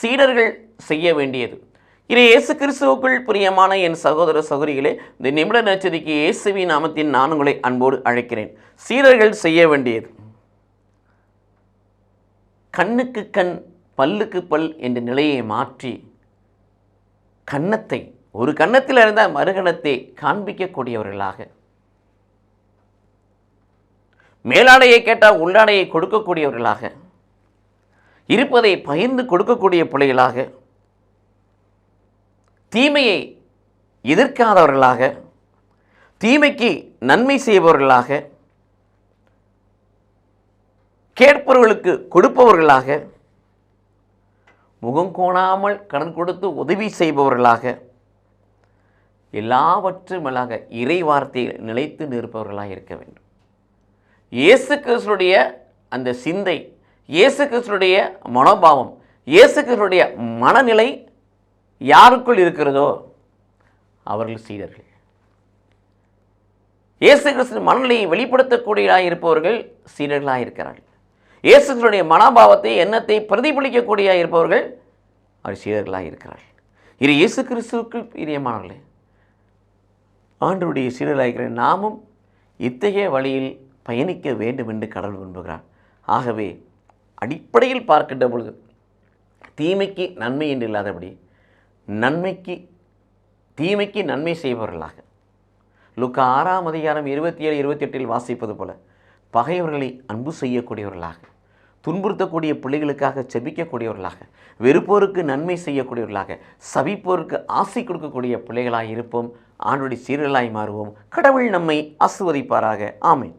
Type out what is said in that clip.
சீடர்கள் செய்ய வேண்டியது. இதை இயேசு கிறிஸ்துவுக்குள் பிரியமான என் சகோதர சகோதரிகளே, இந்த நிமிட நற்செய்திக்கு இயேசுவின் நாமத்தின் நான் உங்களை அன்போடு அழைக்கிறேன். சீடர்கள் செய்ய வேண்டியது, கண்ணுக்கு கண் பல்லுக்கு பல் என்ற நிலையை மாற்றி கன்னத்தை, ஒரு கன்னத்தில் இருந்தால் மறுகணத்தை காண்பிக்கக்கூடியவர்களாக, மேலாடையை கேட்டால் உள்ளாடையை கொடுக்கக்கூடியவர்களாக, இருப்பதை பகிர்ந்து கொடுக்கக்கூடிய பிள்ளைகளாக, தீமையை எதிர்க்காதவர்களாக, தீமைக்கு நன்மை செய்பவர்களாக, கேட்பவர்களுக்கு கொடுப்பவர்களாக, முகம் கோணாமல் கடன் கொடுத்து உதவி செய்பவர்களாக, எல்லாவற்றும் மேலாக இறை வார்த்தையில் நிலைத்து நிற்பவர்களாக இருக்க வேண்டும். இயேசு கிறிஸ்துடைய அந்த சிந்தை, இயேசு கிறிஸ்துடைய மனோபாவம், இயேசு கிறிஸ்துடைய மனநிலை யாருக்குள் இருக்கிறதோ அவர்கள் சீடர்கள். இயேசு கிறிஸ்து மனநிலையை வெளிப்படுத்தக்கூடியதாக இருப்பவர்கள் சீடர்களாக இருக்கிறார்கள். இயேசு கிறிஸ்துடைய மனோபாவத்தை, எண்ணத்தை பிரதிபலிக்கக்கூடியதாக இருப்பவர்கள் அவர் சீடர்களாக இருக்கிறார்கள். இது இயேசு கிறிஸ்துவுக்கு பிரியமானவர்களே, ஆண்டவருடைய சீடர்களாக இருக்கிற நாமும் இத்தகைய வழியில் பயணிக்க வேண்டும் என்று கடவுள் விரும்புகிறார். ஆகவே அடிப்படையில் பார்க்கின்ற பொழுது தீமைக்கு நன்மை என்று இல்லாதபடி தீமைக்கு நன்மை செய்பவர்களாக, லூக்கா 6ஆம் அதிகாரம் 27, 28 வாசிப்பது போல பகைவர்களை அன்பு செய்யக்கூடியவர்களாக, துன்புறுத்தக்கூடிய பிள்ளைகளுக்காக செபிக்கக்கூடியவர்களாக, வெறுப்போருக்கு நன்மை செய்யக்கூடியவர்களாக, சபிப்போருக்கு ஆசை கொடுக்கக்கூடிய பிள்ளைகளாக இருப்போம். ஆண்டவருடைய சீடர்களாய் மாறுவோம். கடவுள் நம்மை ஆசீர்வதிப்பாராக. ஆமென்.